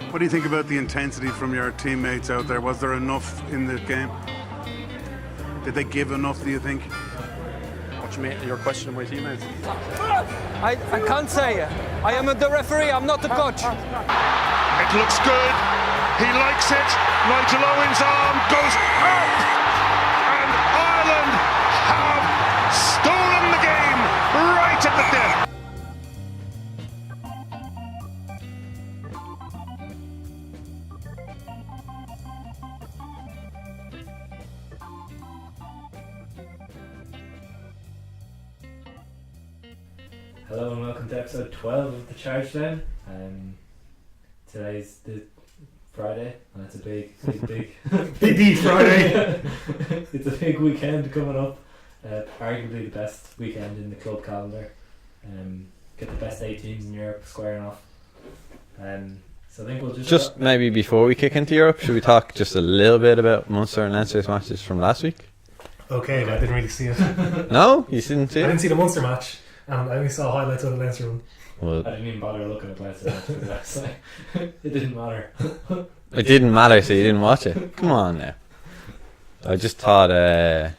What do you think about the intensity from your teammates out there? Was there enough in the game? Did they give enough, do you think? What you mean? Your question of my teammates? I can't say. I am the referee, I'm not the coach. It looks good. He likes it. Nigel Owen's arm goes up. And Ireland have stolen the game right at the death. Hello and welcome to episode 12 of the Charge Down. Today's the Friday, and it's a big Big Friday. It's a big weekend coming up. Arguably the best weekend in the club calendar. Get the best 8 teams in Europe squaring off. So I think we'll just maybe before we kick into Europe, should we talk just a little bit about Munster and Leinster's matches from last week? Okay, I didn't really see it. No, you didn't see I it. didn't see the Munster match. I only saw highlights of the Leinster one. Well, I didn't even bother looking at Leinster match, so it didn't matter. it didn't matter, so you didn't watch it. Come on now. I just thought it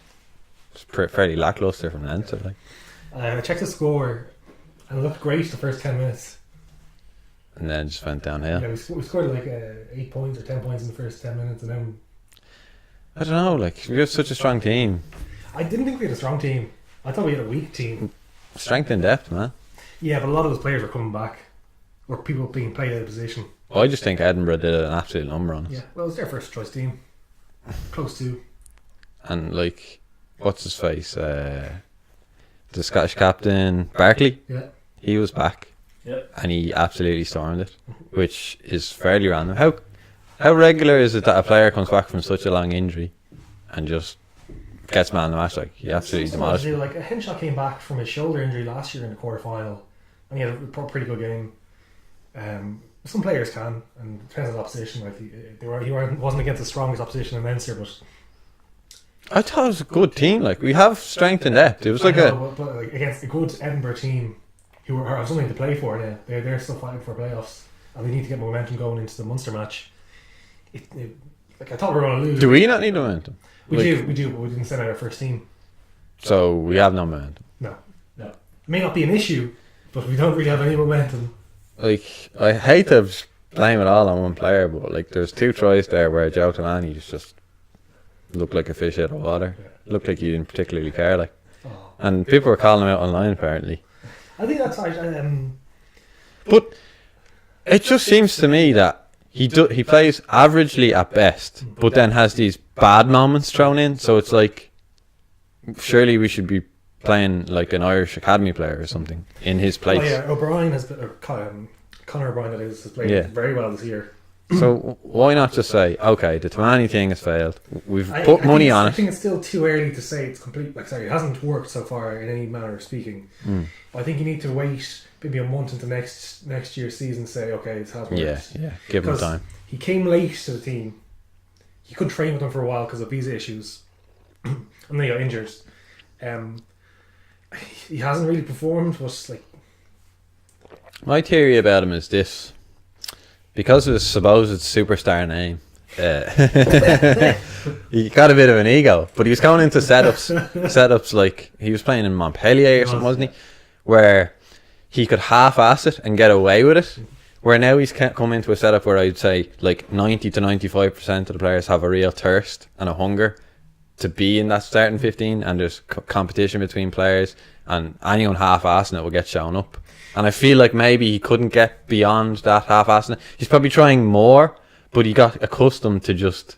was fairly lackluster from Leinster. Like, I checked the score and it looked great the first 10 minutes. and then just went downhill. Yeah, we scored like 8 points or 10 points in the first 10 minutes, and then I don't know. Like, we have such a strong team, I didn't think we had a strong team. I thought we had a weak team. strength and depth, man. Yeah, but a lot of those players were coming back, or people being played out of position. I just think Edinburgh did an absolute number on us. Yeah, well, it was their first choice team. Close to. And like, what's his face? The Scottish captain Barkley. Yeah. He was back. Yep. And he absolutely stormed it, which is fairly random. How regular is it that a player comes back from such a long injury and just gets man of the match? Like, he absolutely demolished. Like, Henshaw came back from his shoulder injury last year in the quarter final, and he had a pretty good game. Some players can, and it depends on the opposition. Like, he wasn't against the strongest opposition in Leinster, but I thought it was a good team. Like, we have strength and depth. It was like but like, against a good Edinburgh team who have something to play for now. They're still fighting for playoffs, and they need to get momentum going into the Munster match. Like, I thought we were going to lose. Do we not need momentum? We Like, do, but we didn't send out our first team. So we have no momentum. No. No. It may not be an issue, but we don't really have any momentum. Like, I hate to blame it all on one player, but like, there's 2 tries there where Joe Talani just looked like a fish out of water. Looked like he didn't particularly care. Like, Oh. and people were calling him out online apparently. I think that's But it just seems to me that he plays averagely at best, but then has these bad moments thrown in. So it's like, surely we should be playing like an Irish academy player or something in his place. Oh yeah, O'Brien has been, Conor O'Brien that is, has played very well this year. So why not just say, okay, the Tamani thing has failed. We've I put think money on I it. think it's still too early to say it's complete. Like, sorry, it hasn't worked so far in any manner of speaking. I think you need to wait maybe a month into next year's season to say, okay, this has worked. Yeah, give him Because time. he came late to the team. He couldn't train with them for a while because of visa issues, and then he got injured. He hasn't really performed. But like, My theory about him is this: because of his supposed superstar name, he got a bit of an ego. But he was going into setups like he was playing in Montpellier or something, wasn't he? Where he could half-ass it and get away with it. Where now he's come into a setup where I'd say like 90 to 95% of the players have a real thirst and a hunger to be in that starting 15, and there's competition between players, and anyone half-assing it will get shown up. And I feel like maybe he couldn't get beyond that half-assing it. He's probably trying more, but he got accustomed to just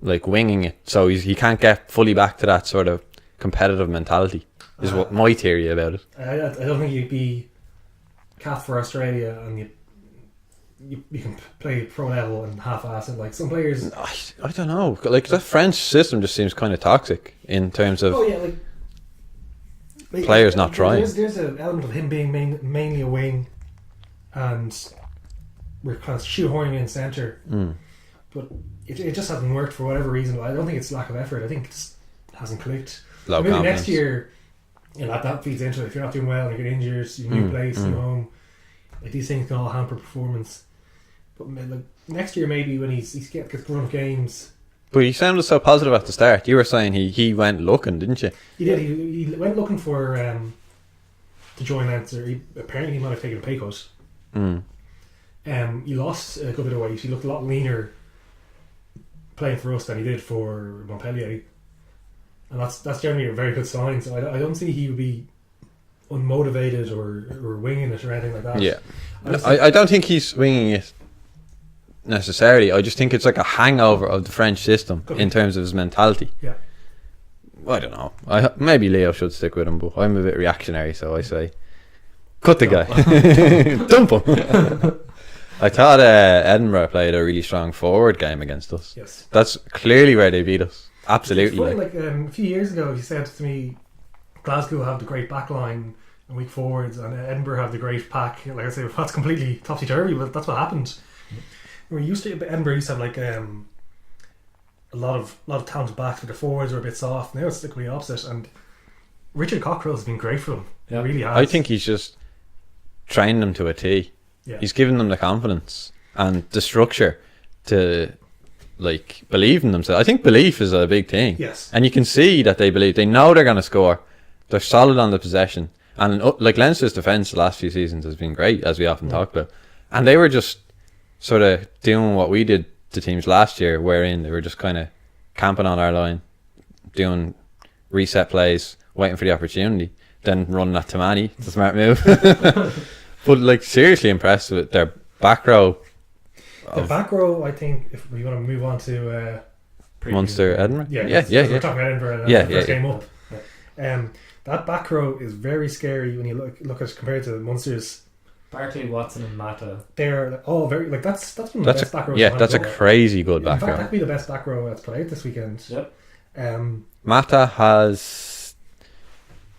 like winging it, so he can't get fully back to that sort of competitive mentality, is what my theory about it. I don't think you'd be cast for Australia and you can play pro level and half-ass it. Like, some players. I don't know. Like, the French system just seems kind of toxic in terms of players not trying. There's an element of him being mainly a wing, and we're kind of shoehorning in centre. But it just hasn't worked for whatever reason. I don't think it's lack of effort. I think it just hasn't clicked. Low Maybe confidence. next year, that feeds into it. If you're not doing well and you get injured, your new place, new home, like, these things can all hamper performance. But like, next year maybe when he's gets run of games. But you sounded so positive at the start. You were saying he went looking, didn't you? He did. He went looking for to join Leinster. Apparently he might have taken a pay cut. He lost a good bit of weight. He looked a lot leaner playing for us than he did for Montpellier, and that's generally a very good sign. So I don't think he would be unmotivated or winging it or anything like that. Yeah, I don't think he's winging it necessarily. I just think it's like a hangover of the French system in terms of his mentality. Yeah. I don't know. Maybe Leo should stick with him, but I'm a bit reactionary, so I say, cut the guy, dump him. I thought Edinburgh played a really strong forward game against us. Yes. That's clearly where they beat us. Absolutely. It's funny, like a few years ago, he said to me, Glasgow have the great back line and weak forwards, and Edinburgh have the great pack. Like I say, that's completely topsy-turvy, but that's what happened. Edinburgh used to have like a lot of talented backs, but the forwards were a bit soft. Now it's the complete opposite, and Richard Cockrell has been great for them. Yeah. He really has. I think he's just trained them to a T. Yeah. He's given them the confidence and the structure to like believe in themselves. I think belief is a big thing. Yes. And you can see that they believe. They know they're going to score. They're solid on the possession. And like Leinster's defence the last few seasons has been great, as we often talk about. And they were just sort of doing what we did to teams last year, wherein they were just kind of camping on our line, doing reset plays, waiting for the opportunity, then running at Tamani. It's a smart move. But like seriously impressed with their back row. The back row, I think, if we want to move on to Munster, Edinburgh. yeah, Yeah. we're talking about Edinburgh. And Yeah, the first yeah, game up. That back row is very scary when you look at compared to Munster's. Barkley, Watson, and Mata. They're all very like that's one of the best back rows. That's a crazy good In back fact, row. that could be the best back row that's played this weekend. Yep. Mata has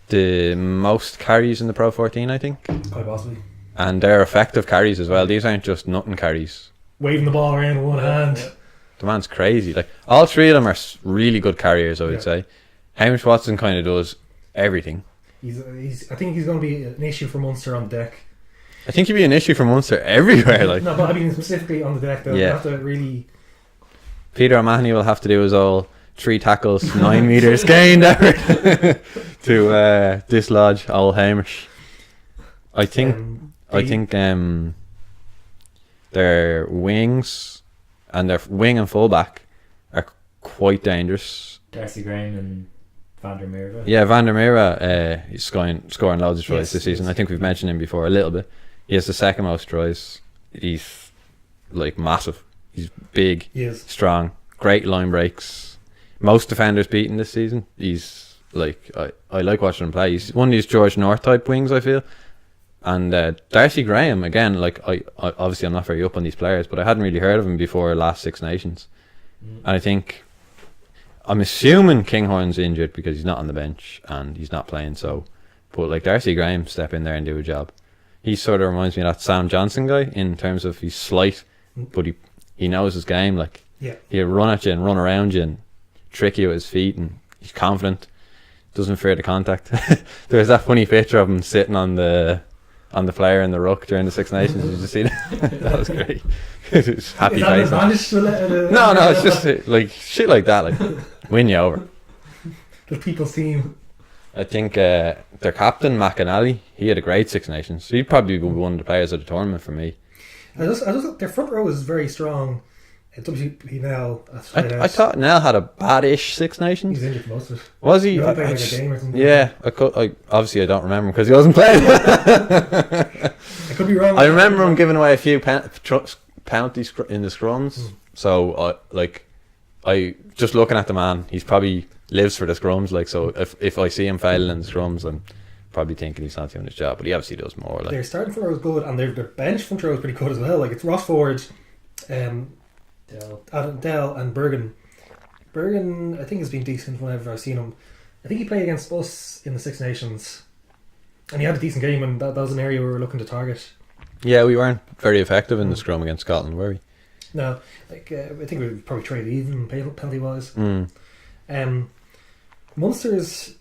the most carries in the Pro 14, I think. Quite possibly. And they're effective carries as well. These aren't just nothing carries. Waving the ball around with one hand. The man's crazy. Like all three of them are really good carriers, I would Yeah. say. Hamish Watson kind of does everything. I think he's going to be an issue for Munster on the deck. I think he'd be an issue for Munster everywhere. Like No, but I mean specifically on the deck. They'll have to really. Peter O'Mahony will have to do his all 3 tackles, 9 meters gained effort to dislodge old Hamish. I think their wings and their wing and fullback are quite dangerous. Darcy Graham and Van der Merwe. Yeah, Van der Merwe is scoring loads of tries Yes, this season. yes. I think we've mentioned him before a little bit. He has the second most tries. He's like massive. He's big, He is. strong, great line breaks. Most defenders beaten this season. He's like I like watching him play. He's one of these George North type wings, I feel. And Darcy Graham again. Like I obviously I'm not very up on these players, but I hadn't really heard of him before last Six Nations. And I think I'm assuming Kinghorn's injured because he's not on the bench and he's not playing. So, but like Darcy Graham step in there and do a job. He sort of reminds me of that Sam Johnson guy in terms of he's slight, but he knows his game. Like Yeah. he'll run at you and run around you and trick you with his feet, and he's confident, doesn't fear the contact. There was that funny picture of him sitting on the player in the ruck during the Six Nations. Did you see that? That was great. It was happy Is that an face. advantage to No, it's just like shit like that, like win you over. the people's team. I think their captain McAnally, he had a great Six Nations. He'd probably be one of the players of the tournament for me. Their front row is very strong. WP Nell. I thought Nell had a bad-ish Six he's Nations. injured for most of it. Was he? He only played like a game or something. Yeah, obviously I don't remember him because he wasn't playing. I could be wrong. I remember him giving away a few penalties in the scrums. So I just looking at the man, he's probably lives for the scrums. Like, so if I see him failing in the scrums, I'm probably thinking he's not doing his job, but he obviously does more. Like, Their starting front row is good, and their bench front row is pretty good as well. Like it's Ross Ford, Adam Dell, and Bergen. Bergen, I think, has been decent whenever I've seen him. I think he played against us in the Six Nations, and he had a decent game, and that was an area we were looking to target. yeah, we weren't very effective in the scrum against Scotland, were we? No, like I think we probably traded even penalty wise. Munster's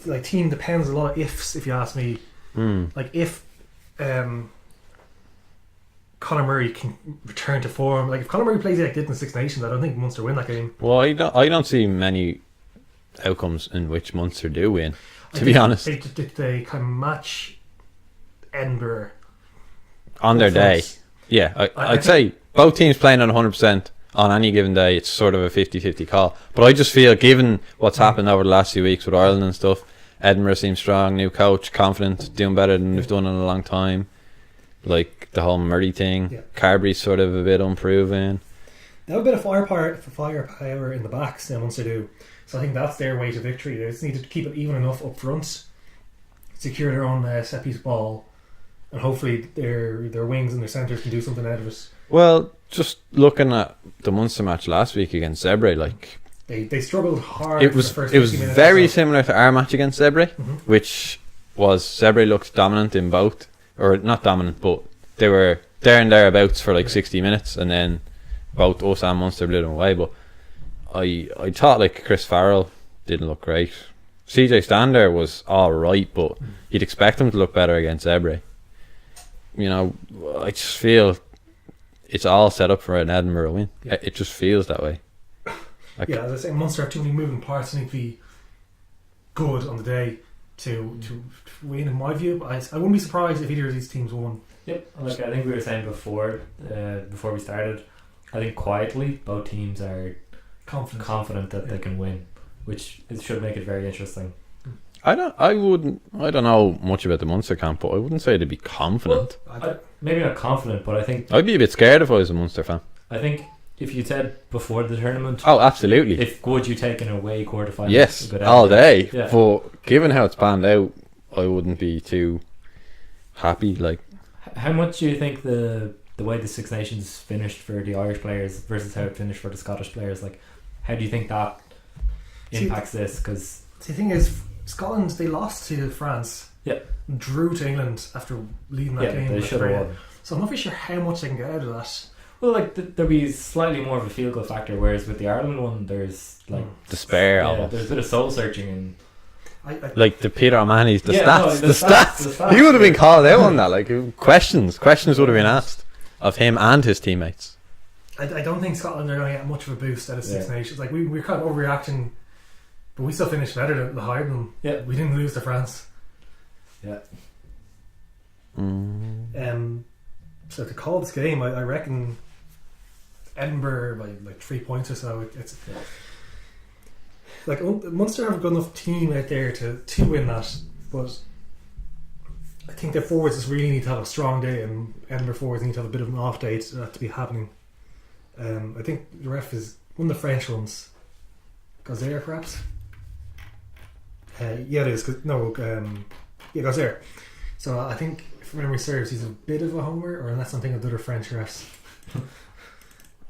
like team depends a lot of ifs, if you ask me. Like if Conor Murray can return to form. Like if Conor Murray plays like he did in the Six Nations, I don't think Munster win that game. Well, I don't see many outcomes in which Munster do win. To be honest, they kind of match Edinburgh on their day. Yeah, I'd say both teams playing on 100% on any given day, it's sort of a 50-50 call. But I just feel, given what's happened over the last few weeks with Ireland and stuff, Edinburgh seems strong, new coach, confident, doing better than they've done in a long time. Like the whole Murray thing. Yeah. Carberry's sort of a bit unproven. They have a bit of firepower in the backs now, Munster do. So I think that's their way to victory. They just need to keep it even enough up front, secure their own set piece ball, and hopefully their wings and their centres can do something out of it. Well, just looking at the Munster match last week against Zebre, like They struggled hard. it was for the first it was 50 minutes very or so. similar to our match against Zebre, Mhm. which was Zebre looked dominant in both, or not dominant, but they were there and thereabouts for like 60 minutes, and then both us and Munster blew them away. But I thought like Chris Farrell didn't look great. CJ Stander was all right, but you'd expect him to look better against Zebre. You know, I just feel it's all set up for an Edinburgh win. Yeah. It just feels that way. Yeah, as I say, Munster have too many moving parts. They need to be good on the day to win, in my view. I wouldn't be surprised if either of these teams won. Yep, like I think we were saying before we started, I think quietly both teams are confident that they can win, which should make it very interesting. I don't know much about the Munster camp, but I wouldn't say they'd be confident. Maybe not confident, but I think I'd be a bit scared if I was a Munster fan. I think if you said before the tournament, Oh, absolutely. if would you take an away quarterfinal? Yes, go down all there? day. Yeah. But given how it's panned out, I wouldn't be too happy. Like, How much do you think the way the Six Nations finished for the Irish players versus how it finished for the Scottish players, like how do you think that impacts this? Because The thing is, Scotland, they lost to France. Yeah. Drew to England after leading that game. they with should have Korea. won. So I'm not really sure how much they can get out of that. Well, like there'll be slightly more of a feel good factor, whereas with the Ireland one, there's like despair yeah, almost. there's a bit of soul searching and Like the Peter O'Mahony's, the Yeah, stats, no, the the stats. stats. He would have been called out on that. Like questions would have been asked of him and his teammates. I don't think Scotland are going to get much of a boost out of Six Yeah. Nations. Like we're kind of overreacting, but we still finished better than the higher than Yeah. we didn't lose to France. yeah. So to call this game, I reckon Edinburgh by like 3 points or so. It's like Munster have a good enough team out there to win that, but I think their forwards just really need to have a strong day, and Edinburgh forwards need to have a bit of an off day to that to be happening. I think the ref is one of the French ones. Gazer, perhaps? Yeah, it is. Gazer. So I think, if memory serves, he's a bit of a homer, or unless I'm thinking of the other French refs.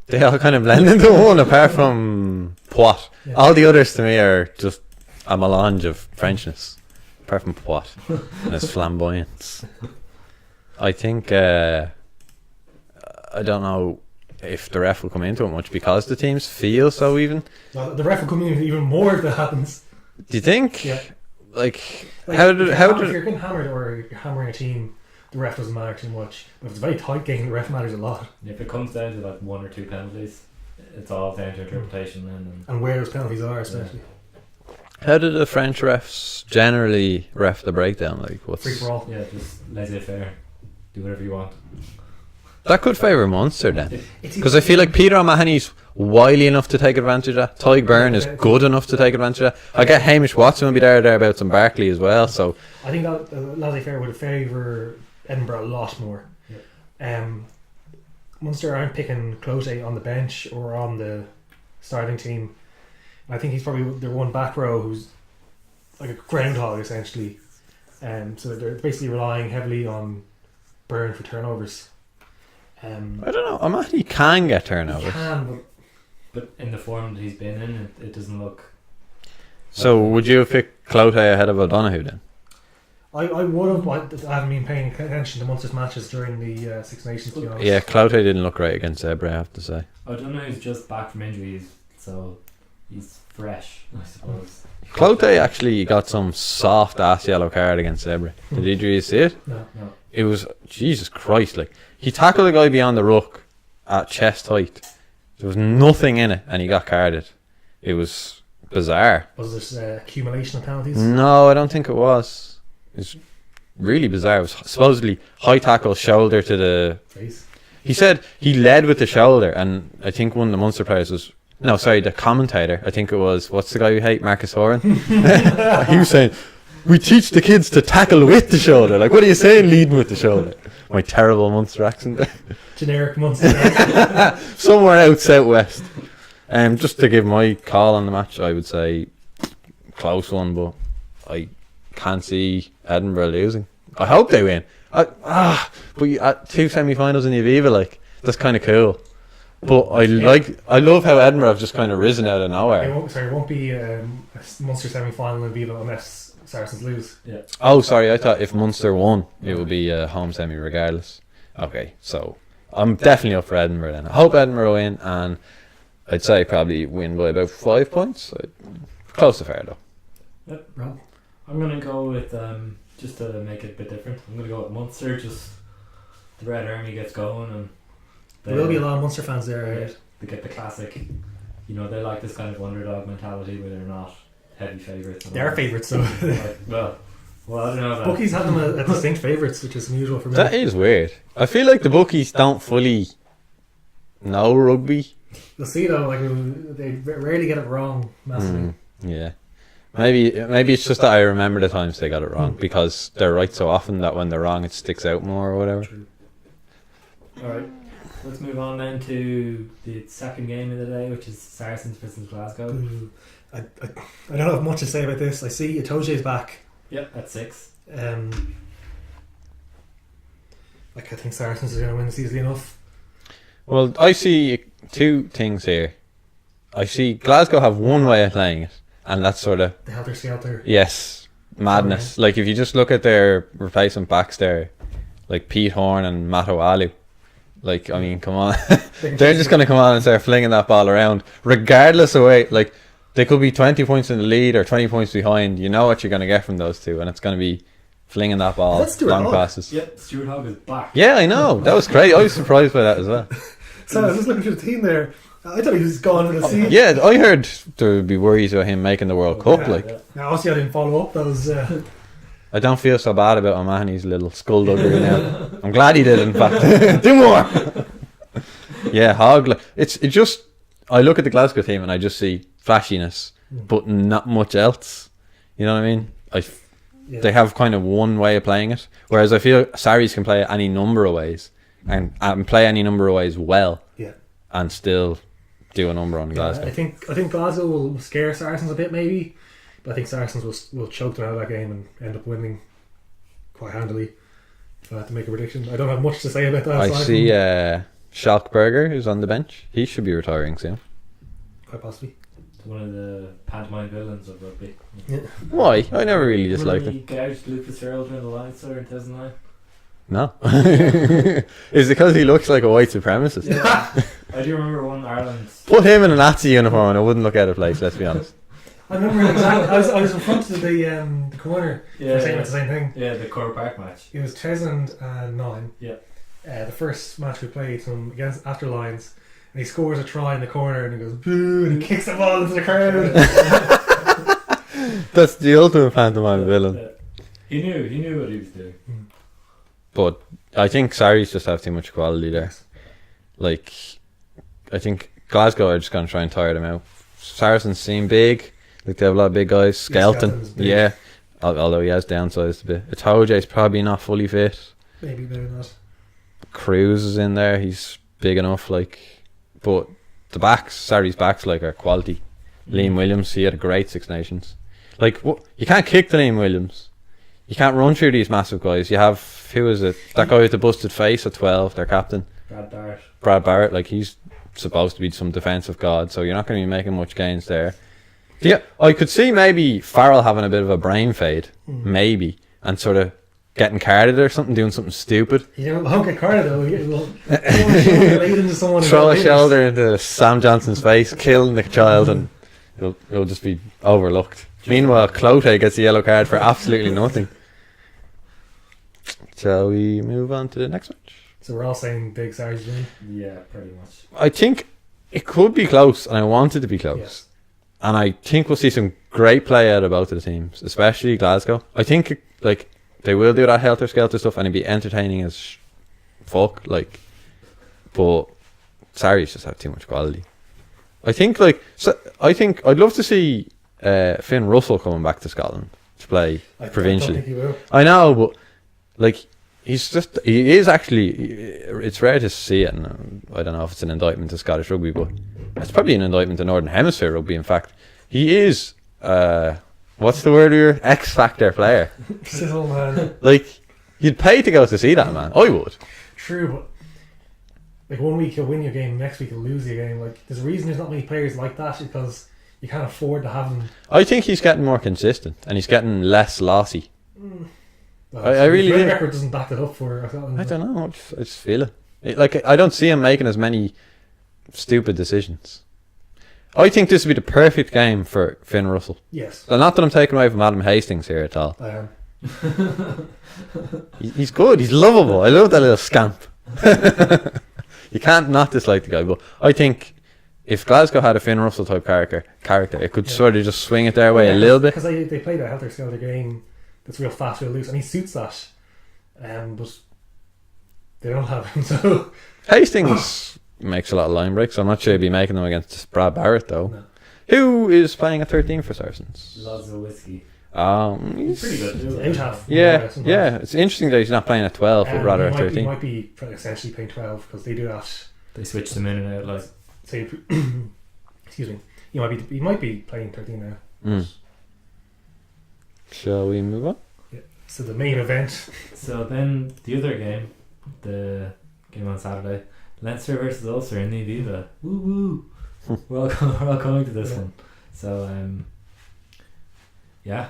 They all kind of blend into one, apart from Poit. Yeah. All the others to me are just a melange of Frenchness, apart from Poit and his flamboyance. I think I don't know if the ref will come into it much because the teams feel so even. Well, the ref will come in even more if that happens. Do you think? Yeah. Like Like, how if did you're getting hammered or you're hammering a team, the ref doesn't matter too much. But if it's a very tight game, the ref matters a lot. If it comes down to like 1 or 2 penalties, it's all down to interpretation then. And where those penalties are, especially. how did the French refs generally ref the breakdown? Like what's Free for all. Yeah, just laissez-faire, do whatever you want. that could favour Munster then? It's Because I feel like Peter O'Mahony's wily enough to take advantage of that. Tyg Byrne is good enough to take advantage of that. I get Hamish Watson will be thereabouts and Barkley as well. So I think that laissez-faire would favour Edinburgh a lot more. Munster aren't picking Clote on the bench or on the starting team. I think he's probably their one back row who's like a groundhog essentially. So they're basically relying heavily on Byrne for turnovers. I don't know. O'Mahony can get turnovers. He can, But in the form that he's been in, it doesn't look. So would you have picked Clote ahead of O'Donoghue then? I would have. I haven't been paying attention to Munster's matches during the Six Nations, to be honest. Yeah, Clote didn't look right against Zebre, I have to say. I don't know who's just back from injuries, so he's fresh, I suppose. Clote actually got some soft ass yellow card against Zebre. Did you see it? No. No. It was Jesus Christ! Like he tackled a guy beyond the ruck at chest height. There was nothing in it, and he got carded. It was bizarre. Was there accumulation of penalties? No, I don't think it was. It's really bizarre. It was supposedly high tackle, shoulder to the. Face. He said he led with the shoulder, and I think one of the Munster players was. No, sorry, the commentator. I think it was. What's the guy we hate, Marcus Horan? He was saying, "We teach the kids to tackle with the shoulder." Like, what are you saying, leading with the shoulder? My terrible Munster accent. Generic Munster. Somewhere out southwest. Just to give my call on the match, I would say close one, but I can't see Edinburgh losing. I hope they win. But at 2 semi-finals in the Aviva, like, that's kind of cool. But I love how Edinburgh have just kind of risen out of nowhere. It won't be a Munster semi-final in Viva unless Saracens lose. Yeah. Oh, sorry, I thought if Munster won, it would be a home semi regardless. Okay, so I'm definitely up for Edinburgh then. I hope Edinburgh win, and I'd say probably win by about 5 points. Close to fair though. Yep. Rob? I'm going to go with, just to make it a bit different, I'm going to go with Munster. Just the Red Army gets going, and There will be a lot of Munster fans there. Yeah, Right? they get the classic. You know, they like this kind of underdog mentality where they're not heavy favourites. They are favourites though. Well, I don't know. Bookies have them as distinct favourites, which is unusual for me. That is weird. I feel like the bookies don't fully know rugby. You'll see though, like they rarely get it wrong massively. Yeah. Maybe it's just that I remember the times they got it wrong because they're right so often that when they're wrong it sticks out more or whatever. Alright, let's move on then to the second game of the day, which is Saracens versus Glasgow. Ooh. I don't have much to say about this. I see Itoje's back. Yep, at 6. I think Saracens are going to win this easily enough. Well, I see two things here. I see Glasgow have one way of playing it, and that's sort of The helter skelter. yes, madness. Like if you just look at their replacement backs there, like Pete Horn and Matt O'Alu, like I mean, come on, they're just gonna come on and start flinging that ball around, regardless of way. Like they could be 20 points in the lead or 20 points behind. You know what you're gonna get from those two, and it's gonna be flinging that ball, That's Stuart long Hogg. passes. Yep, Stuart Hogg is back. Yeah, I know. That was great. I was surprised by that as well. So I was just looking through the team there. I thought he was gone for the season. Yeah, I heard there would be worries about him making the World Cup. Yeah. Like, Now, obviously, I didn't follow up those. I don't feel so bad about O'Mahony's little skullduggery now. I'm glad he did, in fact. Do more! Yeah, Hogg. I look at the Glasgow team and I just see flashiness, but not much else. You know what I mean? Yeah. They have kind of one way of playing it, whereas I feel Sarries can play it any number of ways and play any number of ways well, Yeah. and still do a number on Glasgow. I think Glasgow will scare Saracens a bit, maybe, but I think Saracens will choke them out of that game and end up winning quite handily. If I had to make a prediction, I don't have much to say about that. I aside see from- Schalkberger, who's on the bench. He should be retiring soon. quite possibly. One of the pantomime villains of rugby. Why? I never really disliked Remember him. he gouged Lucas Fitzgerald during the Leinster in 2009? No. Is it because he looks like a white supremacist? Yeah. I do remember one Ireland. Put him in a Nazi uniform and it wouldn't look out of place, let's be honest. I remember exactly. I was in front of the corner. Yeah, saying the same thing. Yeah, the Core Park match. It was 2009. Yeah. The first match we played him against after Lions, and he scores a try in the corner and he goes boo and he kicks the ball into the crowd. That's the ultimate pantomime villain. Yeah. He knew what he was doing. But I think Sarries just have too much quality there. Like, I think Glasgow are just going to try and tire them out. Saracens seem big. Like they have a lot of big guys. Skelton, Skelton's big. yeah. Although he has downsized a bit. Itoje's probably not fully fit. Maybe not. Cruz is in there. He's big enough. Like, but the backs, Sarries' backs, like are quality. Liam Williams, he had a great Six Nations. Like, what? You can't kick to Liam Williams. You can't run through these massive guys. You have, who is it? That guy with the busted face at 12, their captain. Brad Barrett, like he's supposed to be some defensive god, so you're not going to be making much gains there. Yeah, I could see maybe Farrell having a bit of a brain fade, maybe, and sort of getting carded or something, doing something stupid. You won't get carded though. Throw a shoulder into Sam Johnson's face, killing the child, and it'll just be overlooked. Meanwhile, Clote gets a yellow card for absolutely nothing. Shall we move on to the next match? So we're all saying big Sarge win. Yeah, pretty much. I think it could be close, and I want it to be close. Yes. And I think we'll see some great play out of both of the teams, especially Glasgow. I think like they will do that helter-skelter stuff, and it'll be entertaining as fuck. Like, but Sarries just have too much quality. I think I think I'd love to see Finn Russell coming back to Scotland to play provincially. I don't think he will. I know, but like he is actually. It's rare to see it, and I don't know if it's an indictment to Scottish rugby, but it's probably an indictment to Northern Hemisphere rugby. In fact, he is what's the word here? X Factor player. Sizzle, man. Like you'd pay to go to see that, man. I would. True, but like 1 week he'll win your game, next week he'll lose your game. Like there's a reason there's not many players like that, because you can't afford to have them. I think he's getting more consistent, and he's getting less lossy. Well, I really his do. record doesn't back it up for Scotland. I don't know. I just feel it. Like I don't see him making as many stupid decisions. I think this would be the perfect game for Finn Russell. Yes, So not that I'm taking away from Adam Hastings here at all. I am. He's good. He's lovable. I love that little scamp. You can't not dislike the guy. But I think if Glasgow had a Finn Russell type character, it could sort of just swing it their way a little bit. Because they play that helter-skelter game that's real fast, real loose, and he suits that. But they don't have him, so Hastings makes a lot of line breaks. So I'm not sure he'd be making them against Brad Barrett though. No. Who is playing at 13 for Saracens? Lots of whiskey. He's Pretty good. he's out half. Yeah. It's interesting that he's not playing at 12, but rather at He 13. might be essentially playing 12 because they do that. They switch them in and out like. Say, excuse me. He might be playing 13 now. Mm. Shall we move on? So the main event. So then the other game, the game on Saturday, Leinster versus Ulster in the Aviva. Woo woo! we're all coming to this one. So yeah,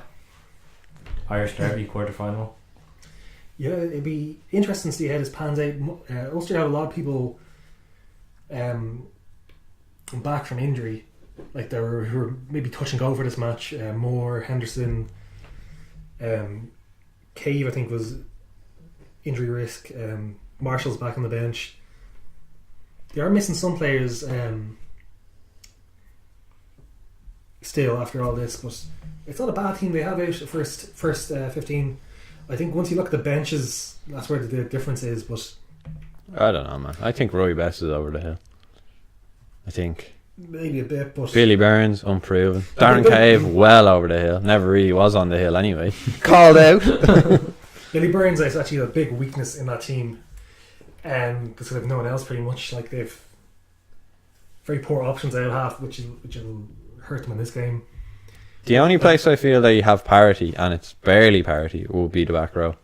Irish Derby quarter-final. Yeah, it'd be interesting to see how this pans out. Ulster have a lot of people back from injury, like who were maybe touch and go for this match. Moore, Henderson, Cave, I think, was injury risk. Marshall's back on the bench. They are missing some players still after all this, but it's not a bad team they have out at first 15. I think once you look at the benches, that's where the difference is. But I don't know, man. I think Roy Best is over the hill. I think maybe a bit, but Billy Burns, unproven. Darren Cave, well over the hill. Never really was on the hill anyway. Called out. Billy Burns is actually a big weakness in that team, because they have no one else pretty much. Like they've very poor options out half, which will hurt them in this game. The only place I feel they have parity, and it's barely parity, will be the back row.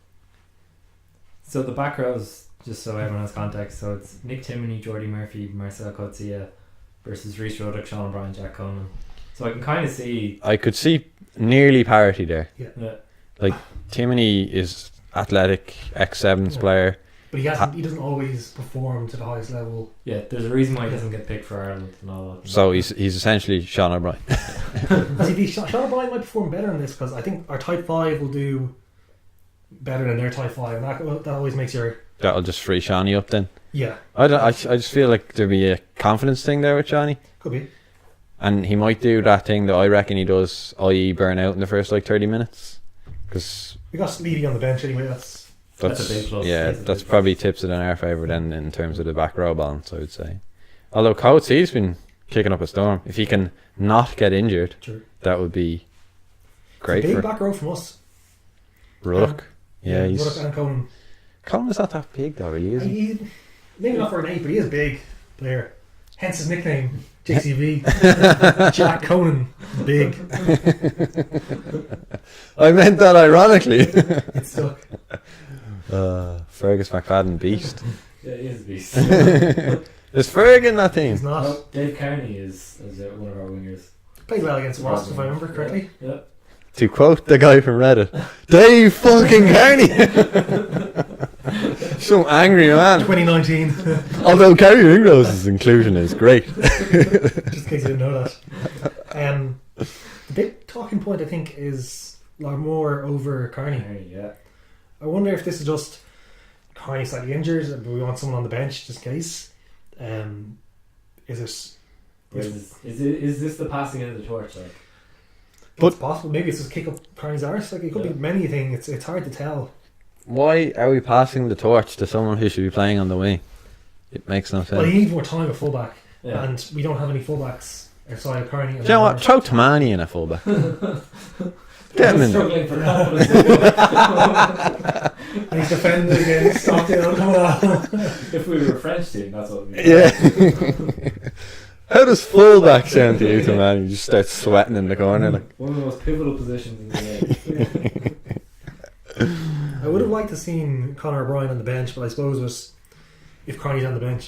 So the back rows, just so everyone has context, so it's Nick Timoney, Jordy Murphy, Marcel Coetzee versus Rhys Ruddock, Sean O'Brien, Jack Conan. So I can kind of see. I could see nearly parity there. Yeah. Like Timoney is athletic, ex-Sevens player. But he doesn't always perform to the highest level. Yeah, there's a reason why he doesn't get picked for Ireland and all that. So he's essentially Sean O'Brien. Sean O'Brien might perform better in this because I think our type 5 will do better than their type 5, and that always makes your That'll just free Shawnee up then. yeah I just feel like there'd be a confidence thing there with Shawnee. could be. And he might do that thing that I reckon he does, i.e. burn out in the first 30 minutes. Because We got Sleevey on the bench anyway. That's a big plus. Yeah, That's a that's big probably tips it in our favour then in terms of the back row balance, I would say. Although Coetzee's been kicking up a storm. If he can not get injured, true. that would be great Big for back row from us. Ruddock. Yeah, Ruddock and Conan. Colin's not that big though, really, is he? Maybe not for an 8, but he is a big player. Hence his nickname, JCV. Jack Conan, big. I meant that ironically. It's stuck. Fergus McFadden beast. Yeah, he is a beast. Is Ferg in that team? He's not. Oh, Dave Carney is one of our wingers. Played well against Wasps, if I remember correctly. Yeah. To quote the guy from Reddit, Dave fucking Carney. Some angry man. 2019. Although Kerry Ringrose's inclusion is great. Just in case you didn't know that. The big talking point, I think, is Larmore over Carney. Carney, yeah. I wonder if this is just Carney's slightly injured, but we want someone on the bench just in case. Is Is this the passing of the torch? Like, it's possible? Maybe it's just kick up Carney's arse. Like, it could be many things. It's hard to tell. Why are we passing the torch to someone who should be playing on the wing? It makes no sense. Well, he needs more time at fullback, Yeah. and we don't have any fullbacks outside of Carney. Do you know what? Throw Tamani in a fullback. Get him in there. struggling for confidence. And he's defending against Stockdale. Come on. If we were a French team, that's what we Yeah. How does fullback sound to you, Tamani? You just start sweating in the corner. Like. One of the most pivotal positions in the game. I would have liked to seen Conor O'Brien on the bench, but I suppose if Carney's on the bench,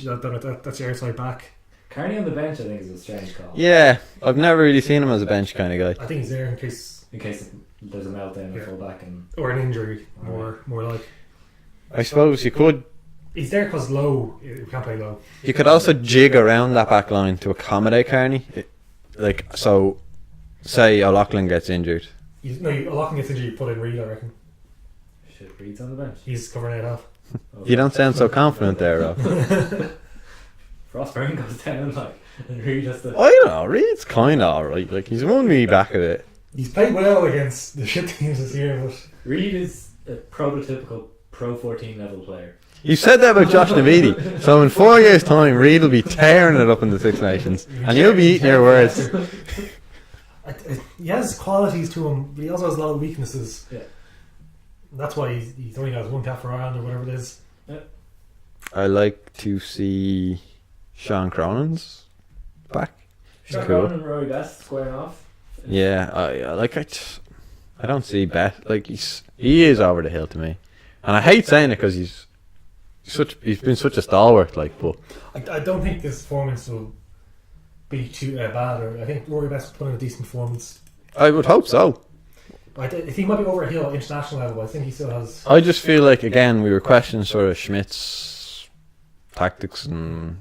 that's your outside back. Carney on the bench, I think, is a strange call. Yeah, I've never really seen him as a bench kind of guy. I think he's there in case, In case there's a meltdown Yeah. at fullback and or an injury, more like. I suppose you could He's there because low. You can't play low. You could also jig around that back line to accommodate Carney. So, say O'Loughlin gets injured. O'Loughlin gets injured, you put in Reid, I reckon. shit, Reed's on the bench. He's covering it half. You don't sound so confident there, Rob. Ross Byrne goes down and Reed has to. I don't know, Reed's kind of alright. Like, he's won me back a bit. He's played well against the shit teams this year, but Reed is a prototypical Pro 14 level player. You said that about Josh Navidi. So in 4 years' time, Reed will be tearing it up in the Six Nations. And you'll be eating your words. He has qualities to him, but he also has a lot of weaknesses. Yeah. That's why he's only got one cap for Ireland or whatever it is. I like to see Sean Cronin's back. Sean Cool. Cronin and Rory Best squaring off. Yeah, I don't see Bet. Like, he is over the hill to me. And I hate saying it because he's been such a stalwart, like, but I don't think this performance will be too bad. Or I think Rory Best will put in a decent performance. I would hope so. I think he might be over a hill at international level. I think he still has. I just feel like, again, we were questioning sort of Schmidt's tactics and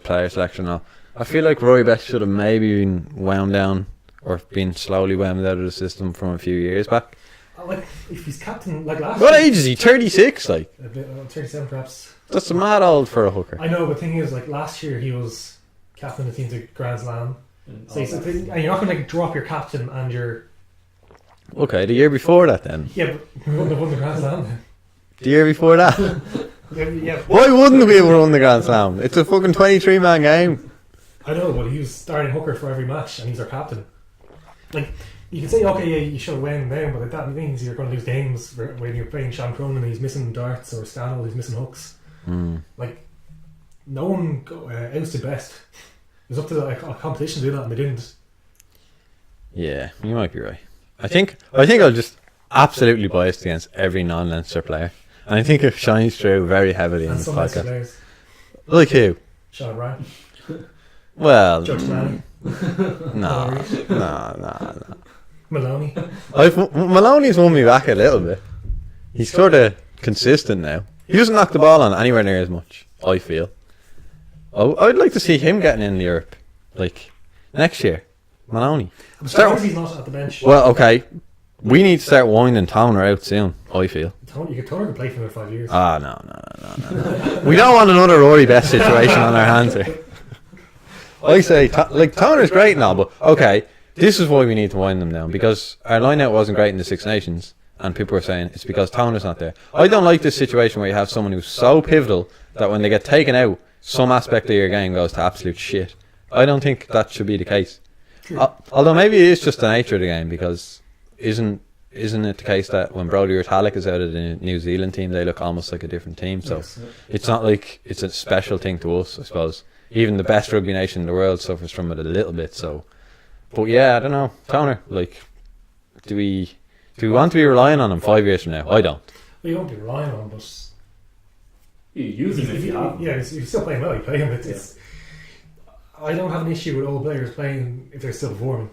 player selection and all. I feel like Rory Best should have maybe been wound down or been slowly wound out of the system from a few years back. Like, if he's captain, like last What year, age is he? 36, like. a bit, 37 perhaps. That's mad old for a hooker. I know, but the thing is, like last year he was captain of the team to Grand Slam. And So all he's, that. and you're not going to like, drop your captain and your. Okay, the year before that then. Yeah, but we wouldn't have won the Grand Slam then. The year before that. Yeah, Why wouldn't we have won the Grand Slam? It's a fucking 23-man game. I know, but he was starting hooker for every match, and he's our captain. Like, you can say, okay, yeah, you should win then, but that means you're going to lose games when you're playing Sean Cronin and he's missing darts, or Stanley, he's missing hooks. Like, no one ousted Best. It was up to a competition to do that, and they didn't. Yeah, you might be right. I think I'll just absolutely biased against every non-Leinster player. And I think it shines through very heavily in And this some Leinster podcast. players. Like who? Sean O'Brien, Well, Judge Manning, no. Maloney. Maloney's won me back a little bit. He's sort of consistent now. He doesn't knock the ball on anywhere near as much, I feel. I'd like to see him getting in Europe, like, next year. Maloney. I'm surprised he's not at the bench. Well, okay. We need to start winding Toner out soon, I feel. You could Turner play for another 5 years. Ah, no. We don't want another Rory Best situation on our hands here. I say, Toner's great and all, but okay, this is why we need to wind them down, because our line-out wasn't great in the Six Nations, and people were saying it's because Toner's not there. I don't like this situation where you have someone who's so pivotal that when they get taken out, some aspect of your game goes to absolute shit. I don't think that should be the case. Although maybe it is just the nature of the game, because isn't it the case that when Brodie Retallick is out of the New Zealand team, they look almost like a different team? So Yes. it's not like it's a special thing to us, I suppose. Even the best rugby nation in the world suffers from it a little bit. So, but yeah, I don't know, Toner. Like, do we want to be relying on him 5 years from now? I don't. Well, you won't be relying on him, but You use him if you have him. yeah, if you're still playing well, you play him. It's, I don't have an issue with old players playing if they're still performing.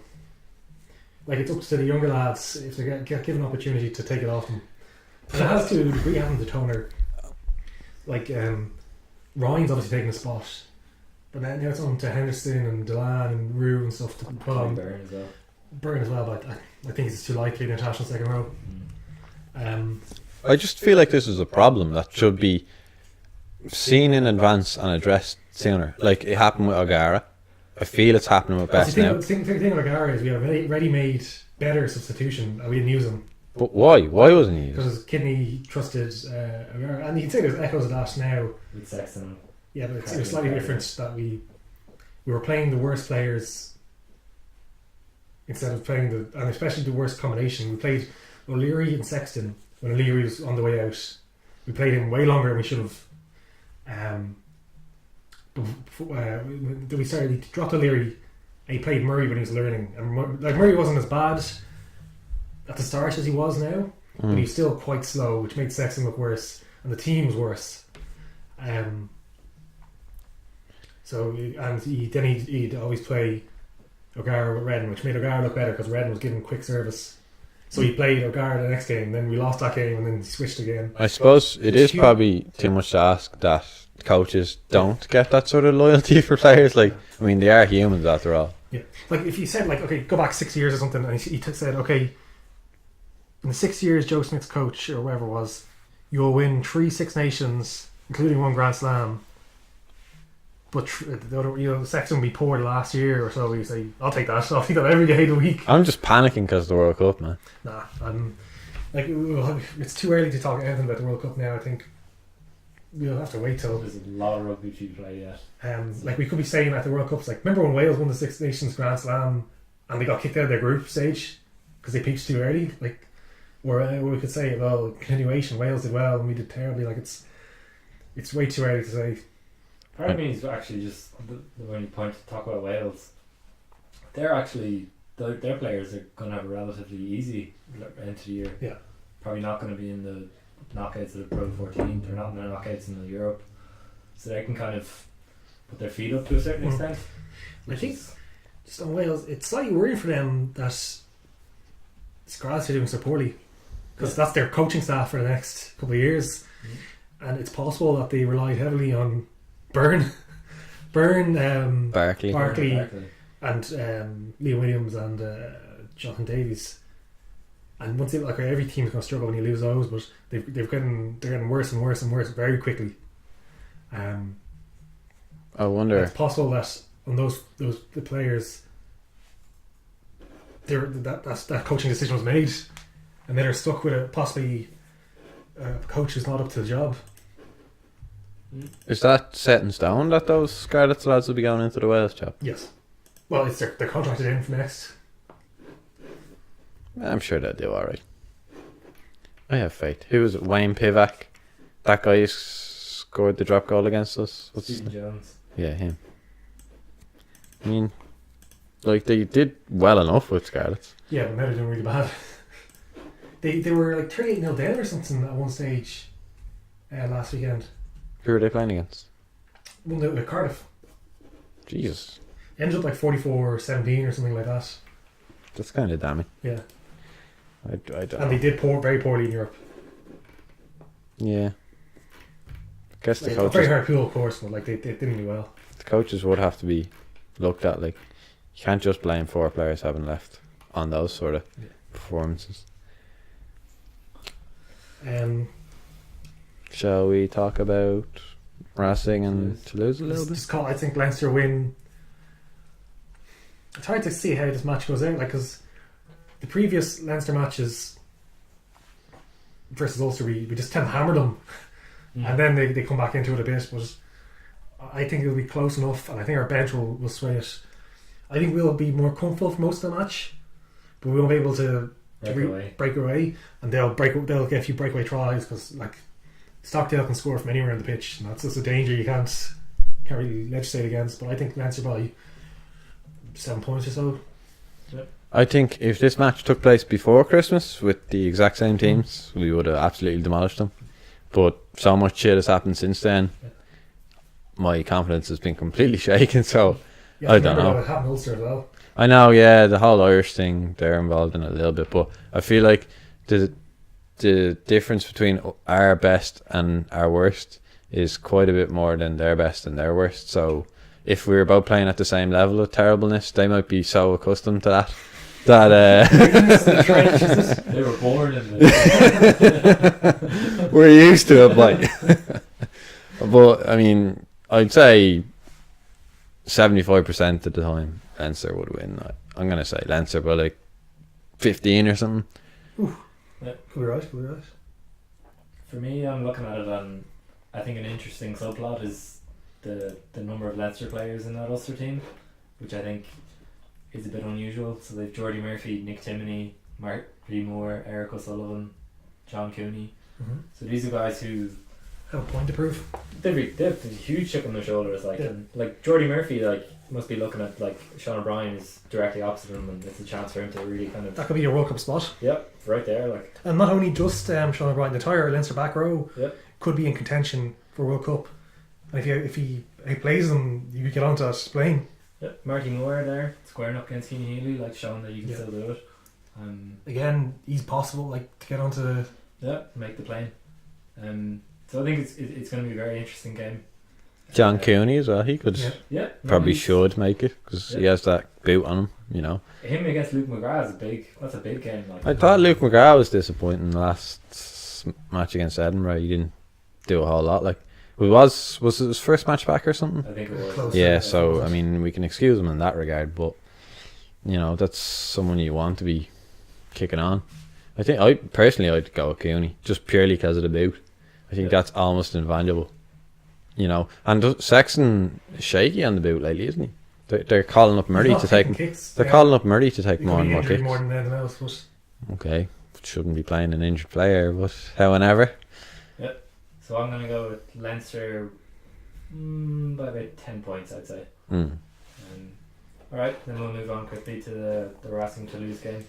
Like, it's up to the younger lads if they get given an opportunity to take it off them. And it has to a degree happen to Toner. Like, Ryan's obviously taking a spot, but now it's on to Henderson and Delan and Rue and stuff to put on Byrne as well. Byrne as well. But I think it's too likely in the international second row. I just feel like this is a problem that should be seen in advance and addressed sooner. Like it happened with O'Gara. I feel it's happening with Best now. The thing with O'Gara is we have a ready-made better substitution and we didn't use him. But why? Why wasn't he used? Because Kidney trusted O'Gara. And you can say there's echoes of that now. With Sexton. Yeah, but it was slightly different that we were playing the worst players instead of playing and especially the worst combination. We played O'Leary and Sexton when O'Leary was on the way out. We played him way longer than we should have. We dropped O'Leary and he played Murray when he was learning. And Murray wasn't as bad at the start as he was now, but he was still quite slow, which made Sexton look worse, and the team was worse. He'd always play O'Gara with Redden, which made O'Gara look better because Redden was giving quick service. So he played O'Gara the next game, then we lost that game, and then he switched again. I suppose it is probably too much to ask that coaches don't get that sort of loyalty for players. Like, I mean, they are humans after all. Yeah, like if you said okay, go back 6 years or something, and he said okay, in the 6 years Joe Smith's coach or whatever it was, you'll win 3 Six Nations, including 1 Grand Slam. But Sexton will be poor the last year or so. You say, I'll take that. I'll take that every day of the week. I'm just panicking because of the World Cup, man. Nah, it's too early to talk anything about the World Cup now. I think we'll have to wait till. There's a lot of rugby to play yet. We could be saying at the World Cups, remember when Wales won the Six Nations Grand Slam and they got kicked out of their group stage because they peaked too early? Or we could say, well, continuation, Wales did well and we did terribly. It's way too early to say. Part of me is actually just when you talk about Wales, they're actually their players are going to have a relatively easy end to the year. Yeah, probably not going to be in the knockouts of the Pro 14. They're not in the knockouts in the Europe, so they can kind of put their feet up to a certain extent. I think just on Wales, it's slightly worrying for them that Scrats are doing so poorly because that's their coaching staff for the next couple of years, and it's possible that they relied heavily on Byrne, Barkley, and Liam Williams and Jonathan Davies. And once every team's going to struggle when you lose those, but they're getting worse and worse and worse very quickly. I wonder. It's possible that on the players, that coaching decision was made, and then they're stuck with possibly a coach who's not up to the job. Is that set in stone that those Scarlets lads will be going into the Wales job? Yes. Well, they're contracted in for next. I'm sure they'll do alright. I have faith. Who was it? Wayne Pivac? That guy who scored the drop goal against us? What's his Stephen name? Jones. Yeah, him. I mean, they did well enough with Scarlets. Yeah, but now they're doing really bad. They were 38-0 down or something at one stage last weekend. Who are they playing against? Won the Cardiff. Jesus. Ended up 44-17 or something like that. That's kind of damning. Yeah. I don't And they did very poorly in Europe. Yeah. I guess the It's a coaches, very hard pool, of course, but they didn't do well. the coaches would have to be looked at. You can't just blame 4 players having left on those sort of performances. Shall we talk about Racing and Toulouse a little bit? I think Leinster win. It's hard to see how this match goes out, because the previous Leinster matches versus Ulster, we just tend to hammer them, and then they come back into it a bit. But I think it'll be close enough, and I think our bench will sway it. I think we'll be more comfortable for most of the match, but we won't be able to break away, and they'll get a few breakaway tries because Stockdale can score from anywhere on the pitch, and that's just a danger you can't really legislate against. But I think Leinster probably 7 points or so. I think if this match took place before Christmas with the exact same teams, we would have absolutely demolished them. But so much shit has happened since then. My confidence has been completely shaken. So I don't know. It happened in Ulster as well. I know, yeah, the whole Irish thing, they're involved in it a little bit, but I feel like the difference between our best and our worst is quite a bit more than their best and their worst. So if we were both playing at the same level of terribleness, they might be so accustomed to that that The trench, is it? They were born in the. we're used to it, like. But I mean, I'd say 75% of the time Leinster would win. I'm gonna say Leinster by like 15 or something. Could be right. Could be right. For me, I'm looking at it on. I think an interesting subplot is the number of Leinster players in that Ulster team, which I think is a bit unusual. So they've Jordy Murphy, Nick Timoney, Mark Moore, Eric O'Sullivan, John Cooney. Mm-hmm. So these are guys who Have a point to prove. they've a huge chip on their shoulders. Like Yeah. and like Jordy Murphy, like must be looking at like Sean O'Brien is directly opposite him, and it's a chance for him to really kind of That could be your World Cup spot. right there. Like And not only just Sean O'Brien, the entire Leinster back row Yep. could be in contention for World Cup. And if he plays them, you could get onto that playing. Marty Moore there squaring up against Keenan Healy, like showing that you can Yeah. still do it. Again, he's possible like to get onto. Make the plane. So I think it's going to be a very interesting game. John Cooney as well. He could Yeah. probably he's- should make it because he Yeah. has that boot on him. You know. Him against Luke McGrath is that's a big game. Like I thought Luke McGrath was disappointing the last match against Edinburgh. He didn't do a whole lot. Like, was it his first match back or something? I think it was. Close. Yeah, so I mean, we can excuse him in that regard, but you know, that's someone you want to be kicking on. I think I'd go with Cooney just purely because of the boot. I think that's almost invaluable. You know, and Sexton is shaky on the boot lately, isn't he? They're calling up Murray to take. They're calling up Murray to take more and more kicks. More than anything else, but Okay, shouldn't be playing an injured player, but however. So I'm going to go with Leinster by about 10 points, I'd say. Mm. Alright, then we'll move on quickly to the Racing Toulouse game.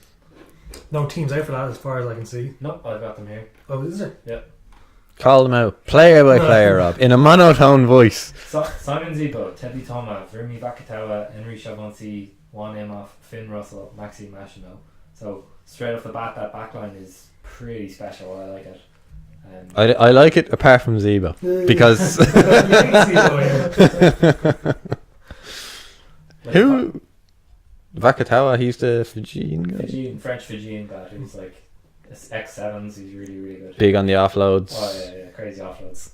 no teams out for that as far as I can see. Nope, I've got them here. Oh, is there? Call them out, player by player, Rob, in a monotone voice. Simon Zebo, Teddy Thomas, Vermi Vakatawa, Henry Chavancy, Juan Emhoff, Finn Russell, Maxime Machino. So straight off the bat, that backline is pretty special. I like it. I like it apart from Zebo because who Vakatawa, he's the Fijian guy. French Fijian guy who's like X7s. He's really, really good. Big on the offloads. Oh yeah, crazy offloads.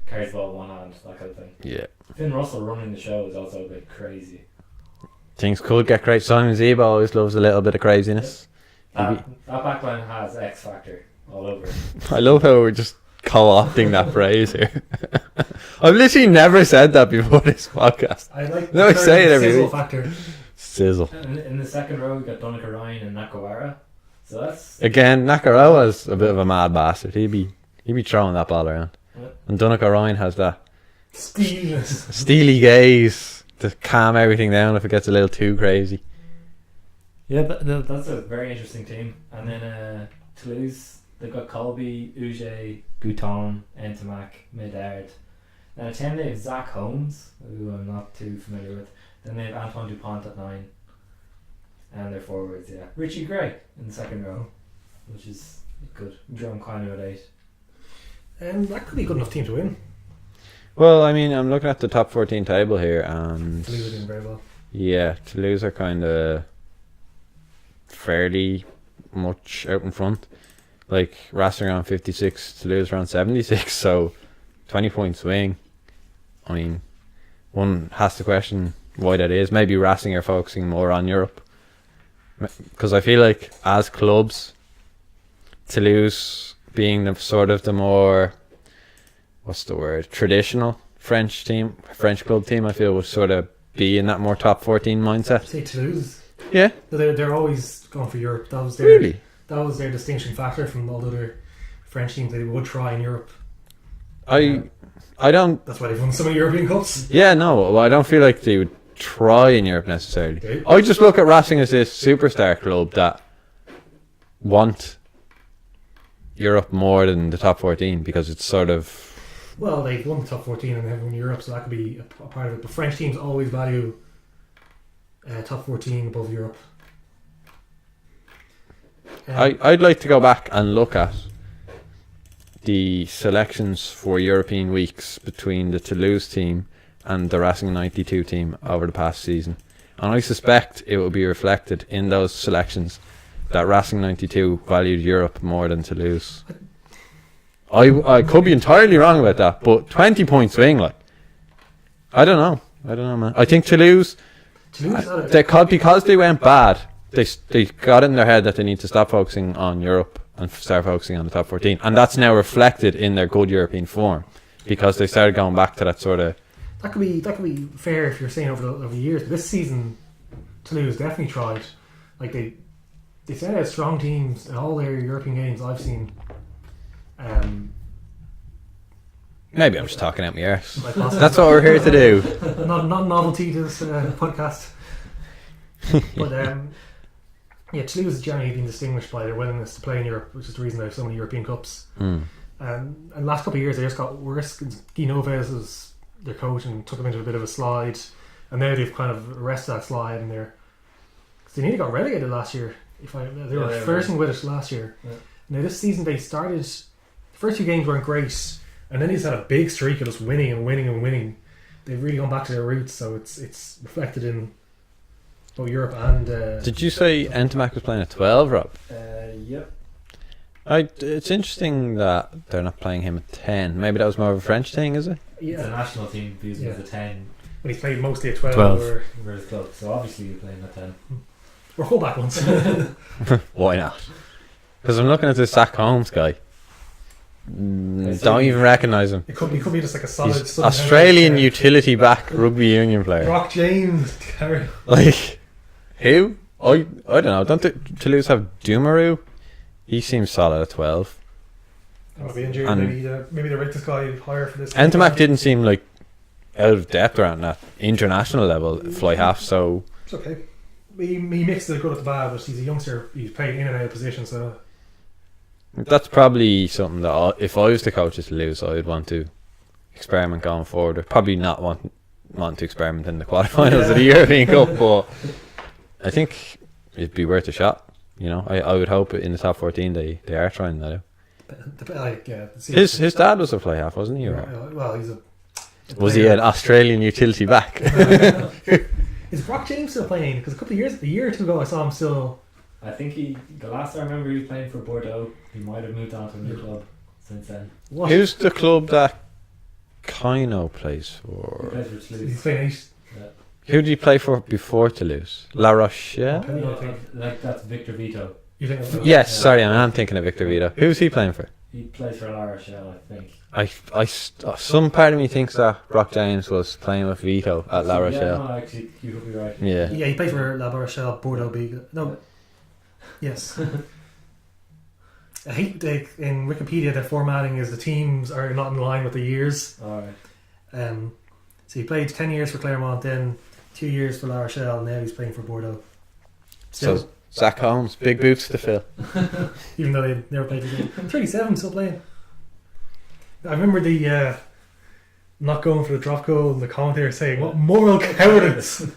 Carries the ball in one hand, that kind of thing. Yeah. Finn Russell running the show is also a bit crazy. Things could get crazy. Simon Zebo always loves a little bit of craziness. That backline has X Factor all over it. I love how we're just co-opting that phrase here. I've literally never said that before this podcast. I like. No, I say it every sizzle week. factor. Sizzle. In the second row, we got Donica Ryan and Nakawara. So that's Again, Nakarawa's a bit of a mad bastard. He'd be throwing that ball around. Yeah. And Donica Ryan has that Steeliness. steely gaze to calm everything down if it gets a little too crazy. yeah, that's a very interesting team. And then Toulouse, they've got Colby, Uge, Gouton, Entamac, Medard. Then at 10 they have Zach Holmes, who I'm not too familiar with. Then they have Antoine Dupont at 9. And their forwards, yeah. Richie Gray in the second row, which is good. Jerome Quino at 8. That could be a good enough team to win. Well, I mean, I'm looking at the top 14 table here, and Toulouse are doing very well. yeah, Toulouse are kind of fairly much out in front. Like Racing around 56, Toulouse around 76, so 20 point swing. I mean, one has to question why that is. Maybe Racing are focusing more on Europe, because I feel like as clubs, Toulouse being the sort of the more, what's the word, traditional French club team, I feel would sort of be in that more top 14 mindset. Say Toulouse. Yeah, They're always going for Europe. That was their distinction factor from all the other French teams. They would try in Europe. I don't. That's why they've won so many European Cups. Yeah, no, well, I don't feel like they would try in Europe necessarily. Okay. I just look at Racing as this superstar club that want Europe more than the top 14 because it's sort of. Well, they've won the top 14 and they haven't won Europe, so that could be a part of it. But French teams always value top 14 above Europe. I'd like to go back and look at the selections for European weeks between the Toulouse team and the Racing 92 team over the past season, And I suspect it will be reflected in those selections that Racing 92 valued Europe more than Toulouse. I could be entirely wrong about that, but 20 point swing, like, I don't know, man. I think Toulouse, because they went bad, they got in their head that they need to stop focusing on Europe and start focusing on the top 14, and that's now reflected in their good European form, because they started going back to that sort of. That could be fair if you're saying over the years. But this season, Toulouse definitely tried. Like they sent out strong teams in all their European games I've seen. Maybe I'm just talking out my arse. Like That's what we're here to do. not novelty to this podcast. But yeah, Toulouse has generally been distinguished by their willingness to play in Europe, which is the reason they have so many European Cups. And the last couple of years they just got worse. Guy Noves was their coach and took them into a bit of a slide, and now they've kind of arrested that slide, and they nearly got relegated last year. They were flirting with it last year. Yeah. Now this season they started, the first 2 games weren't great, and then he's had a big streak of just winning. They've really gone back to their roots, so it's reflected in both Europe and. Did you say Entomac was playing at 12, Rob? Yep. It's interesting that they're not playing him at 10. Maybe that was more of a French thing, is it? It's a Yeah, national team views him as a 10, when he's played mostly at 12. 12. whereas club. So obviously you're playing at 10. Or fullback ones. Why not? Because I'm looking at this Zach Holmes guy. Don't even recognise him. It could be just like a solid. He's Australian utility back rugby union player. Brock James. Like, who? I don't know. Don't Toulouse have Dumaru? He seems solid at 12. I'll be injured. And- Maybe they rate this guy higher for this. Entomac didn't seem like out of depth around that international level fly half, so It's okay. He mixed the good with the bad, but he's a youngster. He's playing in and out of position, so that's probably something that if I was the coach of Toulouse, I would want to experiment going forward. I'd probably not want to experiment in the quarterfinals of the European Cup, but I think it'd be worth a shot. You know, I would hope in the top 14 they are trying that out. His dad was a fly half, wasn't he? Well, he's a. Was he an Australian utility back? Is Brock James still playing? Because a year or two ago, I saw him still. I think the last I remember he was playing for Bordeaux. He might have moved on to a new club since then. What? Who's the club that Kino plays He for? plays for He's Toulouse. playing 8. Who did he play for before Toulouse? La Rochelle? Like that's Victor Vito. You think? Yes, sorry, I am thinking of Victor Vito. Who's he playing for? He plays for La Rochelle, I think. Some part of me thinks that Brock James was playing with Vito at La Yeah, Rochelle. no, actually, you could be right. Yeah. Yeah, he plays for La Rochelle, Bordeaux, Big. No. Yes. I hate in Wikipedia the formatting is the teams are not in line with the years. Alright. So he played 10 years for Clermont, then 2 years for La Rochelle, and now he's playing for Bordeaux. So Zach Holmes, big boots to fill. Even though they never played the game. 37, still playing. I remember the not going for the drop goal and the commentator saying, "What moral cowardice!"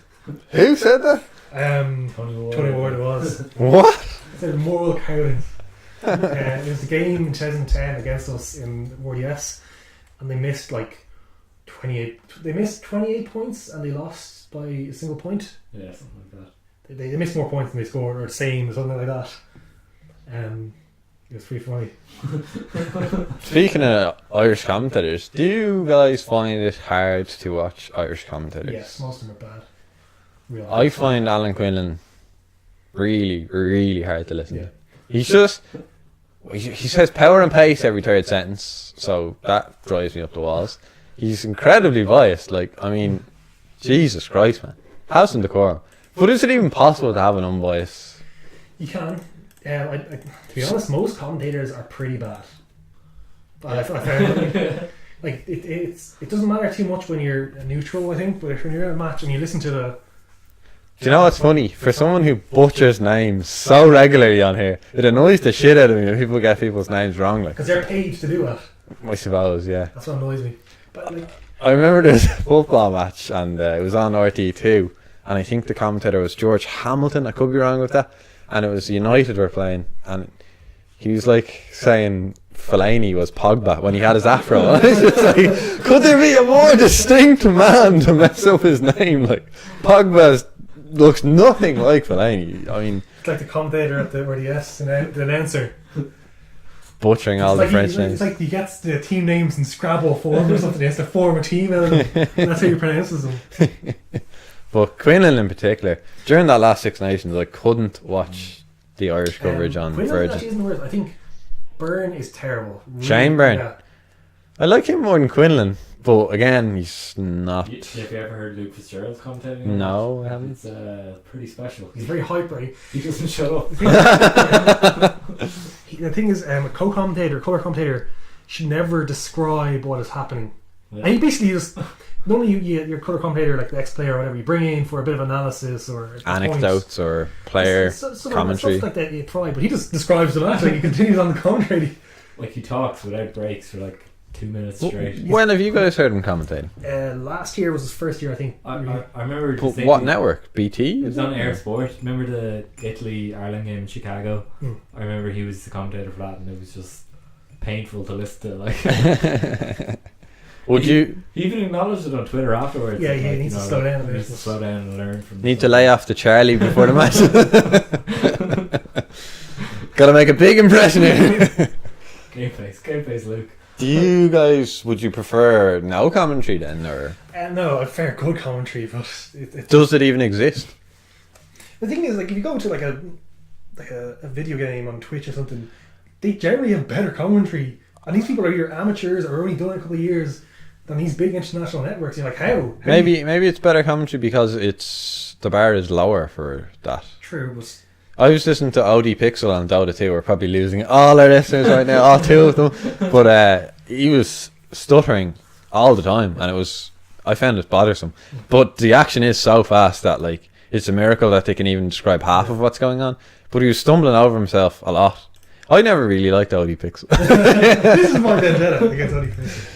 Who said that? Tony Ward it was. What? He said moral cowardice. It was the game in 2010 against us in WRDS, and they missed like 28. They missed 28 points and they lost by a single point. Yeah, something like that. They missed more points than they scored, or the same, or something like that. It was pretty funny. Speaking of Irish commentators, do you guys find it hard to watch Irish commentators? Yes, most of them are bad. Real I bad. find Alan Quinlan really, really hard to listen Yeah. to. He's just he says power and pace every third sentence, so that drives me up the walls. He's incredibly biased. Like, I mean, Jesus Christ, man, have some decorum. But is it even possible to have an unbiased? You can. To be honest, most commentators are pretty bad. But I found it doesn't matter too much when you're neutral, I think. But if you're in a match and you listen to the Do you know what's funny? For someone who butchers names so regularly on here, it annoys the shit out of me when people get people's names wrong. Like, because they're paid to do it. I suppose, yeah. That's what annoys me. But like, I remember there was a football match and it was on RT2, and I think the commentator was George Hamilton. I could be wrong with that. And it was United were playing, and he was like saying Fellaini was Pogba when he had his afro. And it's just like, could there be a more distinct man to mess up his name? Like, Pogba's looks nothing like Fellaini. I mean, It's like the commentator at the RDS and the announcer. butchering all the French names. It's like he gets the team names in Scrabble form or something. He has to form a team out of them. And that's how he pronounces them. But Quinlan in particular, during that last Six Nations, I couldn't watch the Irish coverage on Quinlan Virgin. actually isn't the worst. I think Byrne is terrible. Shane Byrne. Yeah. I like him more than Quinlan, but again, he's not. Have you ever heard Luke Fitzgerald commentating? No, I haven't. It's pretty special. He's very hyper. He doesn't shut up. The thing is, a co-commentator, colour commentator, should never describe what is happening. Yeah. And he basically just normally your colour commentator, like the ex-player or whatever, you bring in for a bit of analysis or Anecdotes or player commentary. Stuff like that you try, but he just describes the match. Like he continues on the commentary. Like he talks without breaks for like 2 minutes straight. When have you guys heard him commentating? Last year was his first year, I think. I remember. But distinctly- what network? BT? It was on Air Sport. Remember the Italy-Ireland game in Chicago? I remember he was the commentator for that, and it was just painful to listen to. Like, Would you he even acknowledged it on Twitter afterwards. Yeah, like, he needs to slow down a bit. He needs to slow down and learn from. need to lay off the Charlie before the match? Gotta make a big impression here. Game face, Luke. Do you guys, would you prefer no commentary then, or No, a fair good commentary, but does it even exist? the thing is, like, if you go to like a video game on Twitch or something, they generally have better commentary, and these people are either amateurs or only done it a couple of years than these big international networks. You're like, how? Maybe it's better commentary because the bar is lower for that. True, but I was listening to OD Pixel on Dota 2. We're probably losing all our listeners right now, all two of them. But he was stuttering all the time, and I found it bothersome. But the action is so fast that like it's a miracle that they can even describe half of what's going on. But he was stumbling over himself a lot. I never really liked OD Pixel. this is my vendetta against Odie Pixel.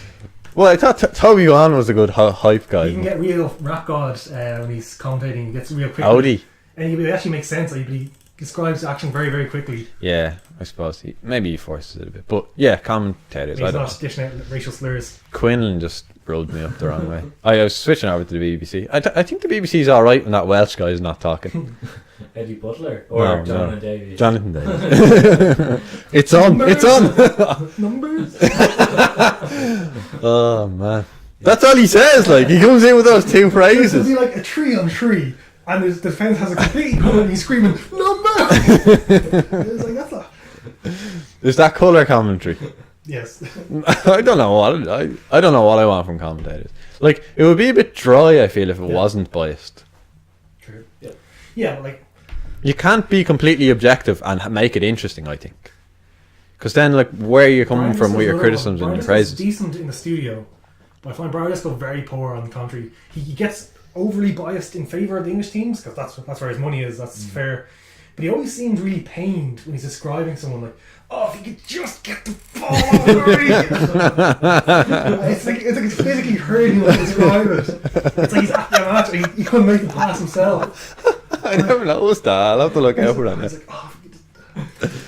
Well, I thought Toby Wan was a good hype guy. You can get real rap god when he's commentating. He gets real quick. Odie. And it actually makes sense. Like, he describes action very, very quickly. Yeah, I suppose maybe he forces it a bit, but yeah, commentators. He's I don't not dishing out racial slurs. Quinlan just rubbed me up the wrong way. I was switching over to the BBC. I think the BBC's all right when that Welsh guy is not talking. Eddie Butler or Jonathan Davies. Jonathan Davies. It's on. Numbers. Oh man, that's all he says. Like he comes in with those two It'll phrases. be like a tree on tree, and the defense has a completely covered, and he's screaming number. It's like that's not. Is that colour commentary? Yes. I don't know what I don't know what I want from commentators. Like it would be a bit dry. I feel if it wasn't biased. True. Yeah, but like. You can't be completely objective and make it interesting, I think. Because then, like, where are you coming from with your criticisms and your praises? Decent in the studio, but I find Brian Disco very poor on the commentary. He gets overly biased in favour of the English teams because that's where his money is. That's fair. But he always seems really pained when he's describing someone like, "Oh, if he could just get the ball off the it's like it's physically hurting when he describe it. It's like he's after a match and he couldn't make the pass himself. I never noticed that. I'll have to look out for that. It's like, oh,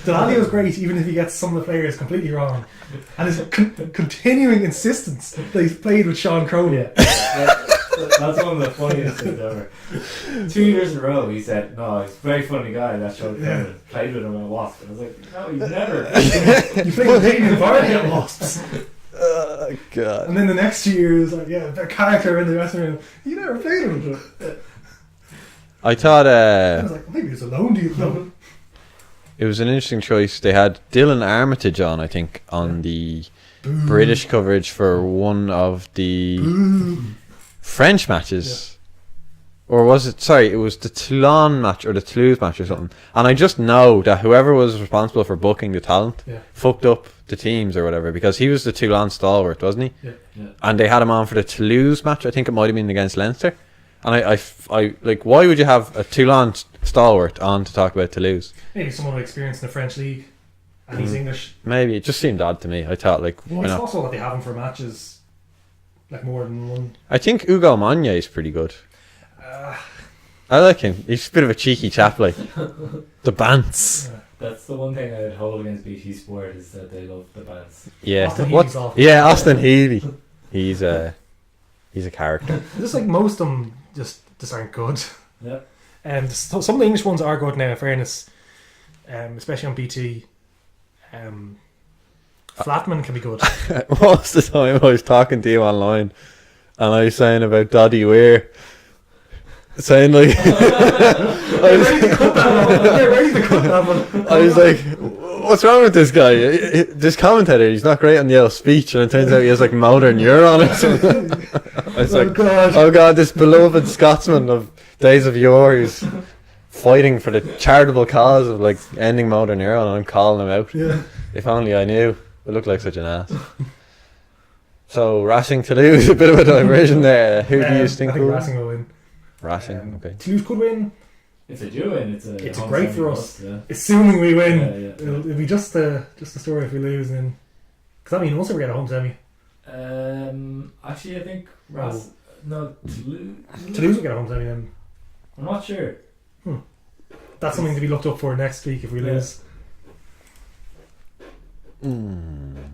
Delali was great, even if he gets some of the players completely wrong, and his continuing insistence that he's played with Sean Crowley. Yeah. That's one of the funniest things ever. 2 years in a row, he said, "No, he's a very funny guy." That Sean Crowley played with him at Wasp. And I was like, "No, you've never." You played with Hayden Vardy at Wasps. Oh god. And then the next 2 years, like, yeah, the character in the dressing room, you never played him. I thought I was like, maybe it's a loan deal. No. it was an interesting choice. They had Dylan Armitage on, I think, on the British coverage for one of the French matches. Or was it, sorry, it was the Toulon match or the Toulouse match or something. And I just know that whoever was responsible for booking the talent fucked up the teams or whatever, because he was the Toulon stalwart, wasn't he? Yeah. And they had him on for the Toulouse match. I think it might have been against Leinster. And I like, why would you have a Toulon stalwart on to talk about Toulouse? Maybe someone with experience in the French league, and he's English. Maybe it just seemed odd to me. I thought, like, Well, why it's not? also that they have him for matches, like more than one. I think Hugo Monye is pretty good. I like him. He's a bit of a cheeky chap, like the Bants. That's the one thing I'd hold against BT Sport is that they love the bands. Yeah, Austin Healy's awful. Yeah, Austin Healy. He's a character. Just like most of them, just aren't good. Yeah. Some of the English ones are good now, in fairness, especially on BT. Flatman can be good. Most of the time I was talking to you online and I was saying about Doddy Weir. Saying like I was like, what's wrong with this guy? This commentator, he's not great on the speech, and it turns out he has like motor neuron or something. I was like, oh god, this beloved Scotsman of days of yore who's fighting for the charitable cause of like ending motor neuron, and I'm calling him out. Yeah. If only I knew. I look like such an ass. So Racing Toulouse, a bit of a diversion there. Who do you think I think will Racing will win. Racing, okay. Toulouse could win, If they do win, it's It's home great semi for plus, us. yeah. assuming we win. Yeah. It'll be just a story if we lose. Then, because I mean, also we get a home semi. Actually, I think Toulouse will get a home semi. Then I'm not sure. that's something to be looked up for next week if we Yeah. lose. And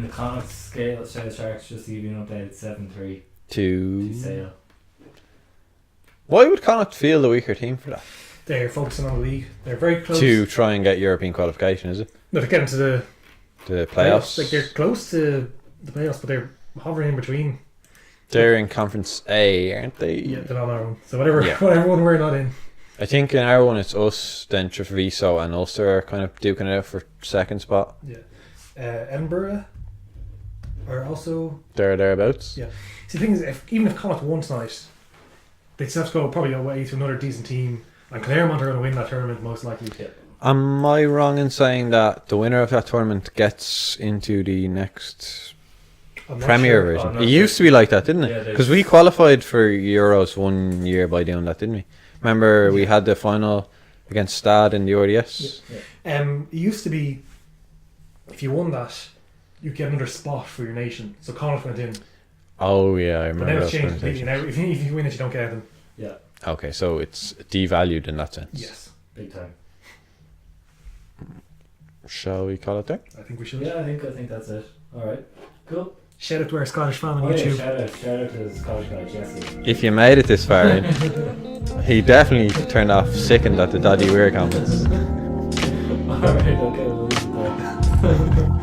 the Connacht scale, Shell Sharks, just to give you an update, 7-3 To to Sale. why would Connacht feel the weaker team for that? They're focusing on the league. They're very close. To try and get European qualification, is it? No, to get into the The playoffs. Like they're close to the playoffs, but they're hovering in between. They're in Conference A, aren't they? Yeah, they're on our own. So whatever, Yeah. whatever one we're not in. I think in our one it's us, then Treviso and Ulster are kind of duking it out for second spot. Yeah. Edinburgh are also. Thereabouts. Yeah. See, the thing is, even if Connacht won tonight, they'd still have to go probably away to another decent team. And Claremont are going to win that tournament most likely. Yeah. Am I wrong in saying that the winner of that tournament gets into the next I'm not Premier sure. version? I'm not It used to be like that, didn't Yeah, it? there's- Because we qualified for Euros 1 year by doing that, didn't we? Remember we had the final against Stad in the RDS? It used to be, if you won that, you get another spot for your nation. So Connacht went in. Oh yeah, I But remember now that it's changed completely. conversation. Now, if you win it, you don't get them. Yeah, Okay, so it's devalued in that sense. Yes. big time. Shall we call it there? I think we should. Yeah, I think that's it. Alright, cool. Shout out to our Scottish fan on Oh, yeah, YouTube. shout out to the Scottish guy, Jesse. If you made it this far in, he definitely turned off sickened at the Doddy Weir comments. Alright, okay, we'll leave it there.